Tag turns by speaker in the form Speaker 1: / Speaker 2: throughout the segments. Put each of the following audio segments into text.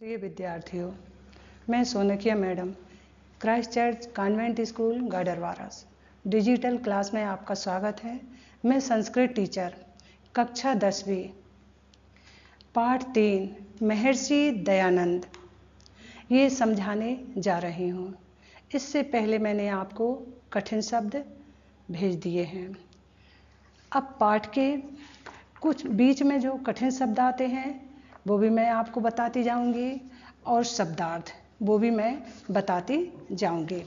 Speaker 1: प्रिय विद्यार्थियों, मैं Sonkiya madam Christ Church convent school गाडरवारास डिजिटल क्लास में आपका स्वागत है। मैं संस्कृत टीचर कक्षा 10वीं पाठ 3 महर्षि दयानंद ये समझाने जा रही हूँ। इससे पहले मैंने आपको कठिन शब्द भेज दिए हैं। अब पाठ के कुछ बीच में जो कठिन शब्द आते हैं वो भी मैं आपको बताती जाऊंगी और शब्दार्थ वो भी मैं बताती जाऊंगी।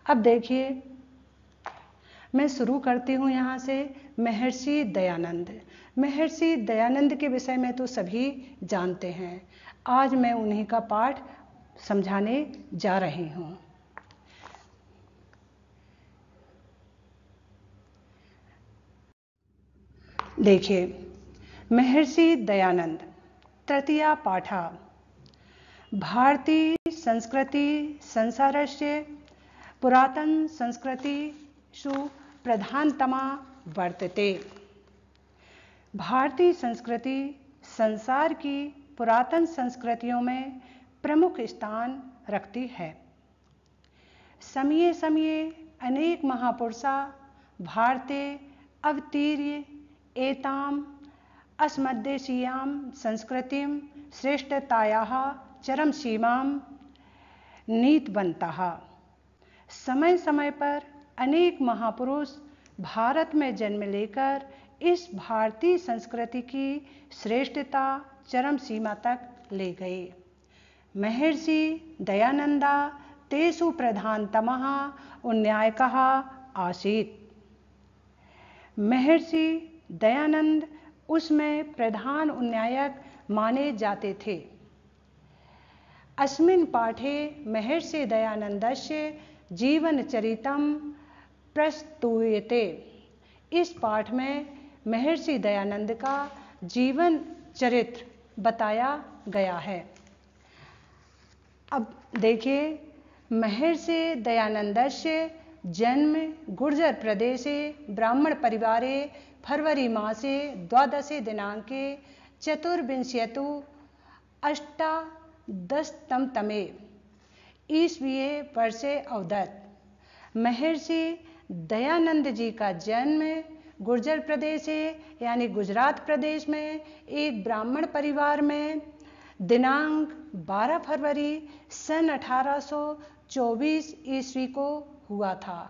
Speaker 1: अब देखिए, मैं शुरू करती हूँ यहाँ से। महर्षि दयानंद। महर्षि दयानंद के विषय में तो सभी जानते हैं। आज मैं उन्हीं का पाठ समझाने जा रही हूँ। देखिए, महर्षि दयानंद तृतीया पाठा भारतीय संस्कृति संसारस्य पुरातन संस्कृतिषु प्रधानतमा वर्तते। भारतीय संस्कृति संसार की पुरातन संस्कृतियों में प्रमुख स्थान रखती है। समये समये अनेक महापुरुषा भारते अवतीर्य एताम अस्मद्देशीयां संस्कृतिं श्रेष्ठतायाः चरम सीमां नीतवन्तः। समय समय पर अनेक महापुरुष भारत में जन्म लेकर इस भारतीय संस्कृति की श्रेष्ठता चरम सीमा तक ले गए। महर्षि दयानंदा तेषु प्रधानतमः उन्नायकः आसीत्। महर्षि दयानंद उसमें प्रधान उन्नायक माने जाते थे। अस्मिन् पाठे महर्षि दयानंदस्य जीवनचरितं प्रस्तूयते। इस पाठ में महर्षि दयानंद का जीवन चरित्र बताया गया है। अब देखिए, महर्षि दयानंदस्य जन्म गुर्जर प्रदेशे ब्राह्मण परिवारे फरवरी मासे 12 दिनांके चतुर्विंशत्यु अष्टादशतमे ईस्वीये वर्षे अवदत्। महर्षि दयानंद जी का जन्म गुर्जर प्रदेश यानी गुजरात प्रदेश में एक ब्राह्मण परिवार में दिनांक 12 फरवरी सन 1824 ईस्वी को हुआ था।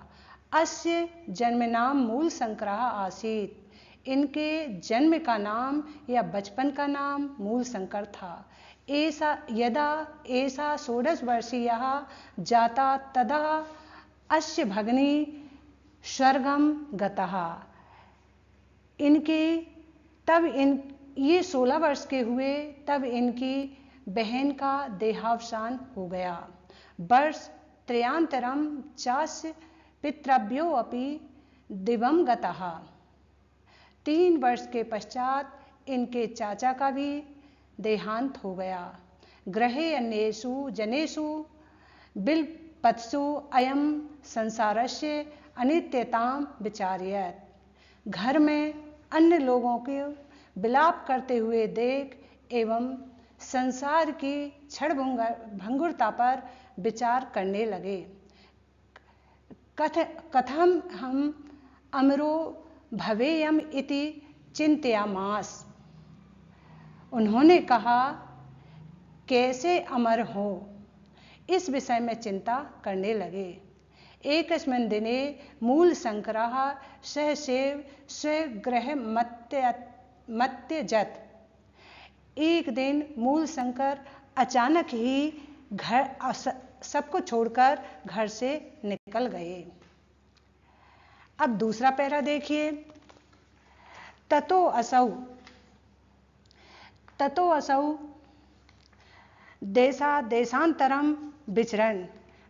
Speaker 1: अस्य जन्म नाम मूल शंकरः आसीत्। इनके जन्म का नाम या बचपन का नाम मूल शंकर था। यदा एषा 16 वर्षीयः जाता तदा अस्य भगिनी स्वर्गं गतः। ये 16 वर्ष के हुए तब इनकी बहन का देहावसान हो गया। वर्ष त्रयान्तरं चास्य पितृभ्यो अपि दिवंगतः। 3 वर्ष के पश्चात इनके चाचा का भी देहांत हो गया। गृहे अन्येषु जनेषु बिलपत्सु अयं संसारस्य अनित्यतां विचार्यत। घर में अन्य लोगों के विलाप करते हुए देख एवं संसार की क्षण भंगुरता पर विचार करने लगे। कथम हम अमरो भवेयम इति चिंतयामास। उन्होंने कहा, कैसे अमर हो, इस विषय में चिंता करने लगे। एकस्मिन् दिने मूल शंकरः सहसेव स्वगृह मत्यजत। एक दिन मूल शंकर अचानक ही घर सबको छोड़कर घर से निकल गए। अब दूसरा पैरा देखिए। ततो असौ देशांतरम विचरण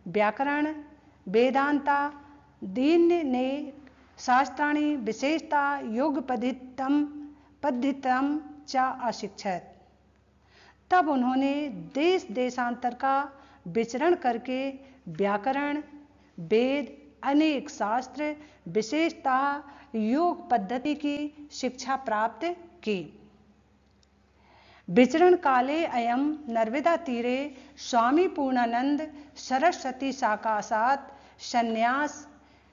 Speaker 1: व्याकरण वेदांता दीन्ने शास्त्राणि विशेषता योग पद्धितम च अशिक्षत। तब उन्होंने देश देशांतर का विचरण करके व्याकरण वेद अनेक शास्त्र विशेषतः योग पद्धति की शिक्षा प्राप्त की। विचरण काले अयम नर्मदा तीरे स्वामी पूर्णानंद सरस्वती साकाशात संन्यास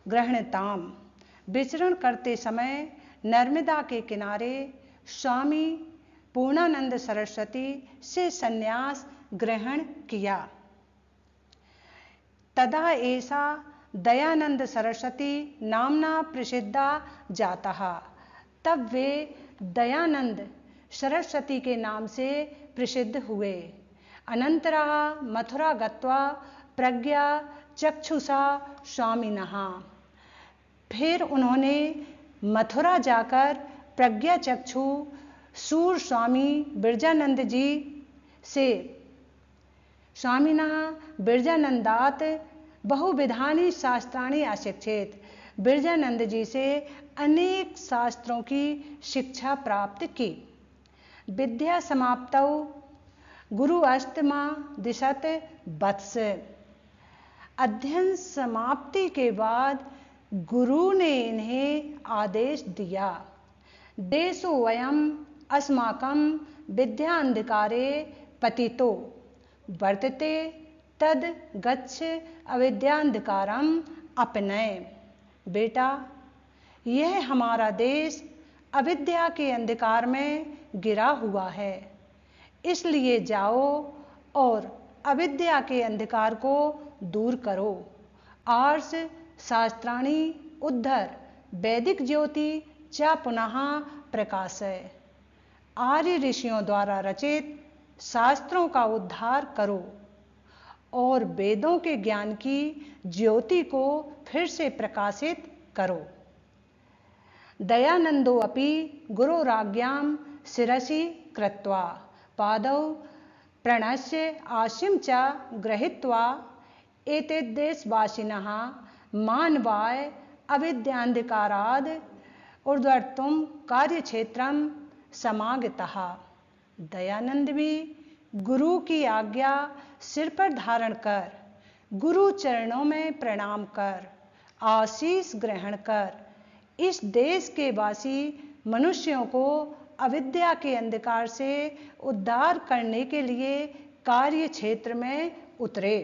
Speaker 1: ग्रहणताम। विचरण करते समय नर्मदा के किनारे स्वामी पूर्णानंद सरस्वती से संन्यास ग्रहण किया। तदा ऐसा दयानंद सरस्वती नामना प्रसिद्धा जातः। तब वे दयानंद सरस्वती के नाम से प्रसिद्ध हुए। अनंतरा मथुरा गत्वा प्रज्ञा चक्षुषा स्वामिनः। फिर उन्होंने मथुरा जाकर प्रज्ञा चक्षु सूर स्वामी बिरजानंद जी से स्वामिनः बिरजानंदात बहुविधानि शास्त्राणि अशिक्षित। बिरजानंद जी से अनेक शास्त्रों की शिक्षा प्राप्त की। विद्या समाप्तौ गुरु अष्टमा दिशत वत्स। अध्ययन समाप्ति के बाद गुरु ने इन्हें आदेश दिया, देशो वयम अस्माकं विद्यान्धकारे पतितो वर्तते तद गच्छ अविद्यान्धकारम अपनय। बेटा, यह हमारा देश अविद्या के अंधकार में गिरा हुआ है, इसलिए जाओ और अविद्या के अंधकार को दूर करो। आर्ष शास्त्राणि उद्धर वैदिक ज्योति च पुनः प्रकाशय। आर्य ऋषियों द्वारा रचित शास्त्रों का उद्धार करो और वेदों के ज्ञान की ज्योति को फिर से प्रकाशित करो। दयानंदो अपि गुरोराज्ञां शिरसि कृत्वा पादौ प्रणश्य आशीं च गृहीत्वा एतद्देशवासिनः मानवाय अविद्यान्धकाराद् ऊर्ध्वतमं कार्यक्षेत्रं समागतः। दयानंद भी गुरु की आज्ञा सिर पर धारण कर, गुरु चरणों में प्रणाम कर, आशीष ग्रहण कर इस देश के वासी मनुष्यों को अविद्या के अंधकार से उद्धार करने के लिए कार्य क्षेत्र में उतरे।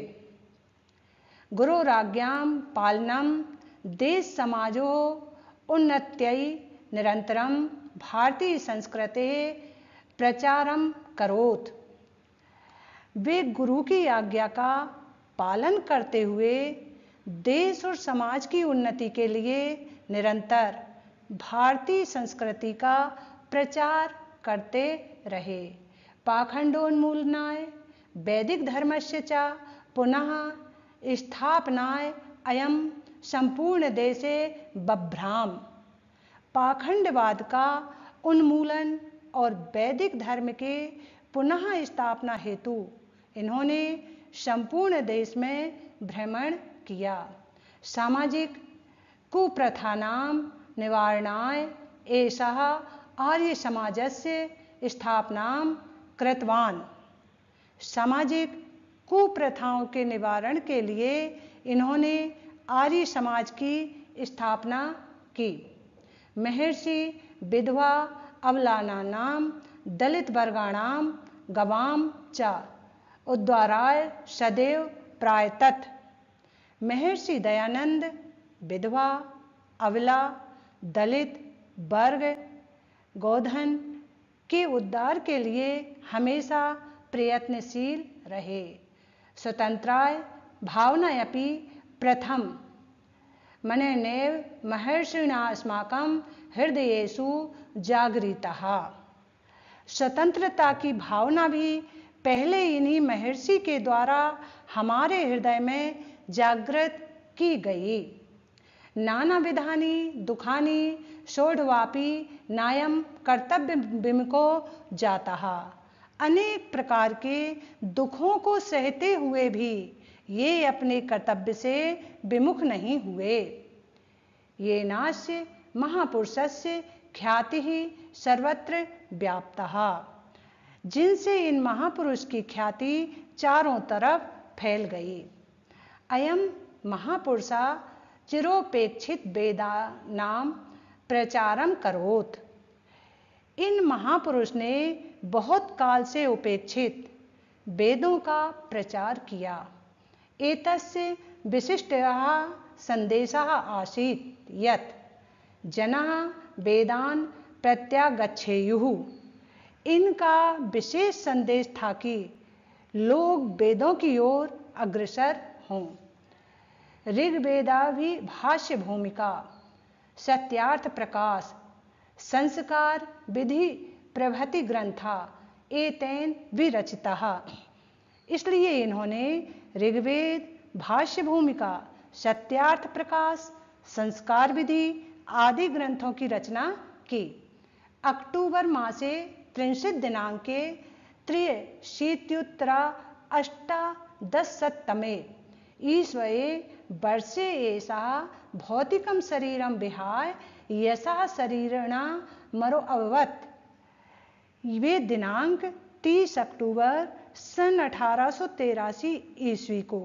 Speaker 1: गुरोराज्ञां पालनम देश समाजो उन्नत्यै निरंतरम भारतीय संस्कृते प्रचारम करोत। वे गुरु की आज्ञा का पालन करते हुए देश और समाज की उन्नति के लिए निरंतर भारतीय संस्कृति का प्रचार करते रहे। पाखंडोन्मूलनाय वैदिक धर्मस्य च पुनः स्थापनाय अयम संपूर्ण देशे बभ्राम। पाखंडवाद का उन्मूलन और वैदिक धर्म के पुनः स्थापना हेतु इन्होंने संपूर्ण देश में भ्रमण किया। सामाजिक कुप्रथानां निवारणाय एषः आर्य समाजस्य स्थापनां कृतवान्। सामाजिक कुप्रथाओं के निवारण के लिए इन्होंने आर्य समाज की स्थापना की। महर्षि विधवा अबलानां दलित वर्गाणां गवां च उद्धाराय सदैव प्रायतत। महर्षि दयानंद विधवा, अबला, दलित वर्ग, गोधन के उद्धार के लिए हमेशा प्रयत्नशील रहे। स्वतंत्राय भावनायपि प्रथम मननेव महर्षिणा अस्माकं हृदयेषु जागरितः। स्वतंत्रता की भावना भी पहले इन्हीं महर्षि के द्वारा हमारे हृदय में जागृत की गई। नाना विधानि दुखानि सोढवापि नायम कर्तव्य विमुखो जातः। अनेक प्रकार के दुखों को सहते हुए भी ये अपने कर्तव्य से विमुख नहीं हुए। ये नास्य महापुरुषस्य ख्याति ही सर्वत्र व्याप्तः। जिनसे इन महापुरुष की ख्याति चारों तरफ फैल गई। अयम महापुरुषा चिरोपेक्षित वेदानां प्रचारम करोत। इन महापुरुष ने बहुत काल से उपेक्षित वेदों का प्रचार किया। एतस्य विशिष्टः संदेशः आसीत् यत् जनाः वेदान् प्रत्यागच्छेयुः। इनका विशेष संदेश था कि लोग वेदों की ओर अग्रसर हों। ऋग्वेदाभि भाष्य भूमिका, सत्यार्थ प्रकाश, संस्कार विधि प्रभृति ग्रंथा एतेन विरचिताः। इसलिए इन्होंने ऋग्वेद, भाष्य भूमिका, सत्यार्थ प्रकाश, संस्कार विधि आदि ग्रंथों की रचना की। अक्टूबर मासे 30 दिनांके त्र्यशीत्युत्तरा अष्टादशशततमे ईस्वे वर्षे एषः भौतिकं शरीरं विहाय यशः शरीरणा मरो अभवत्। वे दिनांक 30 अक्टूबर सन 1883 ईस्वी को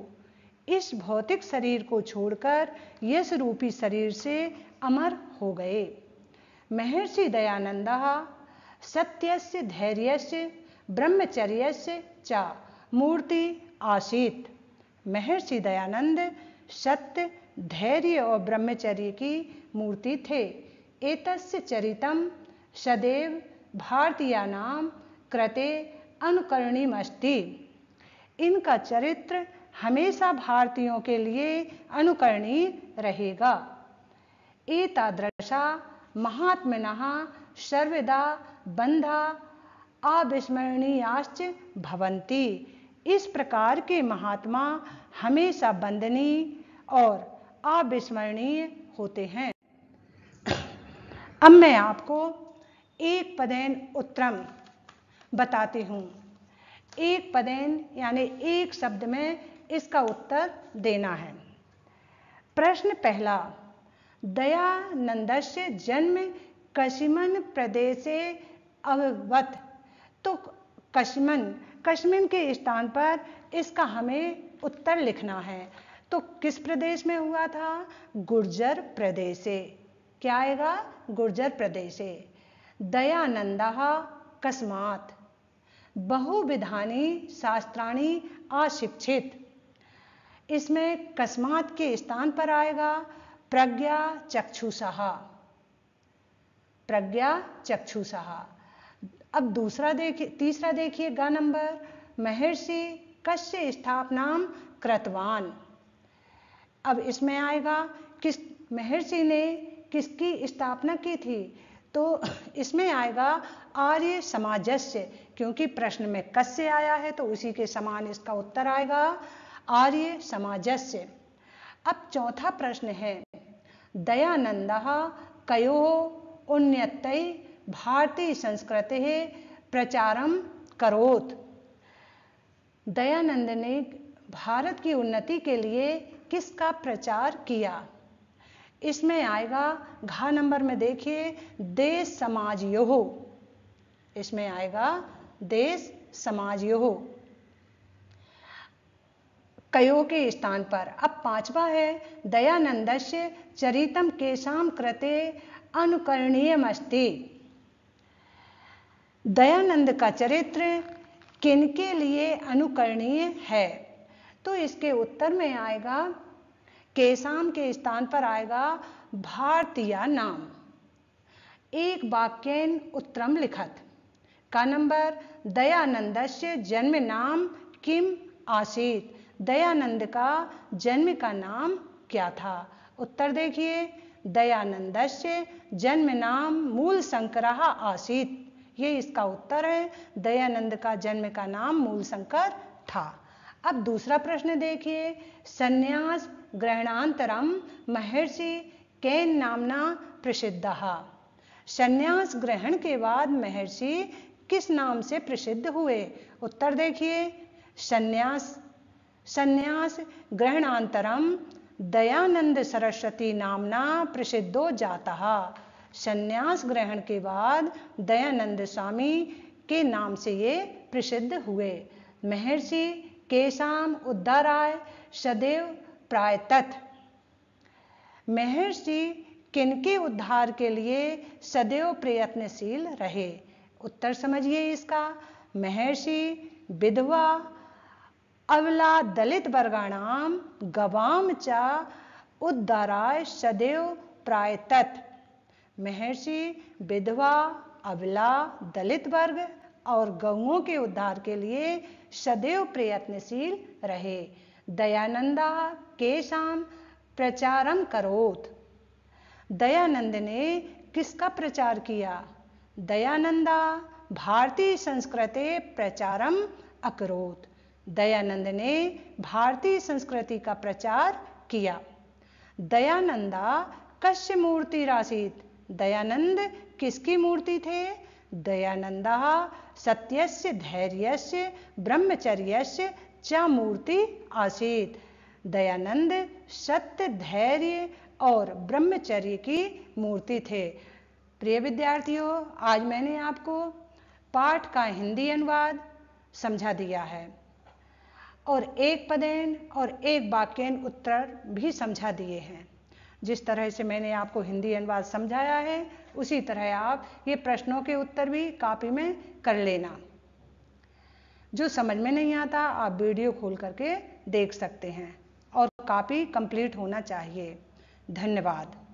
Speaker 1: इस भौतिक शरीर को छोड़कर यश रूपी शरीर से अमर हो गए। महर्षि दयानंदः सत्यस्य धैर्यस्य ब्रह्मचर्यस्य च मूर्ति आसीत्। महर्षि दयानंद सत्य, धैर्य और ब्रह्मचर्य की मूर्ति थे। एतस्य चरितम सदैव भारतीयानां कृते अनुकरणीयमस्ति। इनका चरित्र हमेशा भारतीयों के लिए अनुकरणीय रहेगा। एतादृशा महात्मनः सर्वदा बंधा अविस्मरणीयाश्च भवन्ति। इस प्रकार के महात्मा हमेशा वंदनीय और अविस्मरणीय होते हैं। अब मैं आपको एक पदेन उत्तरम बताती हूँ। एक पदेन यानी एक शब्द में इसका उत्तर देना है। प्रश्न पहला, दयानंदस्य जन्म कश्मीर प्रदेशे अभवत्। तो कश्मीर के स्थान पर इसका हमें उत्तर लिखना है। तो किस प्रदेश में हुआ था? गुर्जर प्रदेशे। क्या आएगा? गुर्जर प्रदेशे। दयानंदः कस्मात् बहुविधानि शास्त्राणि अशिक्षित। इसमें कस्मात् के स्थान पर आएगा प्रज्ञा चक्षुषः। प्रज्ञा चक्षुषः। अब तीसरा देखिए ग नंबर, महर्षि कस्य स्थापनां कृतवान। अब इसमें आएगा किस महर्षि ने किसकी स्थापना की थी? तो इसमें आएगा आर्य समाजस्य, क्योंकि प्रश्न में कस्य आया है तो उसी के समान इसका उत्तर आएगा आर्य समाजस्य। अब चौथा प्रश्न है, दयानंदः कयोः उन्नत्यै भारतीय संस्कृतेः प्रचारं करोत्। दयानंद ने भारत की उन्नति के लिए किसका प्रचार किया? इसमें आएगा घ नंबर में देखिए देश समाजयोः। इसमें आएगा देश समाजयोः कयोः के स्थान पर। अब पांचवा है, दयानंदस्य चरितम केषां कृते अनुकरणीयमस्ति। दयानंद का चरित्र किनके लिए अनुकरणीय है? तो इसके उत्तर में आएगा केशाम के स्थान पर आएगा भारतीय नाम। एक वाक्येन उत्तरम लिखत। का नंबर, दयानंदस्य जन्म नाम किम आसीत्। दयानंद का जन्म का नाम क्या था? उत्तर देखिए, दयानंदस्य जन्म नाम मूलशंकरः आसीत्। ये इसका उत्तर है। दयानंद का जन्म का नाम मूलशंकर था। अब दूसरा प्रश्न देखिए, संन्यास ग्रहणांतरम महर्षि केन नामना प्रसिद्धः। संन्यास ग्रहण के बाद महर्षि किस नाम से प्रसिद्ध हुए? उत्तर देखिए, संन्यास ग्रहणांतरम दयानंद सरस्वती नामना प्रसिद्धो जातः। संन्यास ग्रहण के बाद दयानंद स्वामी के नाम से ये प्रसिद्ध हुए। महर्षि केशाम उद्धाराय सदैव प्रायतत। महर्षि किनके उद्धार के लिए सदैव प्रयत्नशील रहे? उत्तर समझिए इसका। महर्षि विधवा अबला दलित वर्गाणाम गवाम च उद्धाराय सदैव प्रायतत। महर्षि विधवा अबला दलित वर्ग और गौओं के उद्धार के लिए सदैव प्रयत्नशील रहे। दयानंदा केशाम प्रचारम करोत। दयानंद ने किसका प्रचार किया? दयानंदा भारतीय संस्कृति प्रचारम अकरोत। दयानंद ने भारतीय संस्कृति का प्रचार किया। दयानंदा कस्य मूर्ति रासीत। दयानंद किसकी मूर्ति थे? दयानंदा सत्यस्य धैर्यस्य ब्रह्मचर्यस्य च मूर्ति आसीत। दयानंद सत्य, धैर्य और ब्रह्मचर्य की मूर्ति थे। प्रिय विद्यार्थियों, आज मैंने आपको पाठ का हिंदी अनुवाद समझा दिया है और एक पदेन और एक वाक्यन उत्तर भी समझा दिए हैं। जिस तरह से मैंने आपको हिंदी अनुवाद समझाया है उसी तरह आप ये प्रश्नों के उत्तर भी कॉपी में कर लेना। जो समझ में नहीं आता आप वीडियो खोल करके देख सकते हैं और कॉपी कंप्लीट होना चाहिए। धन्यवाद।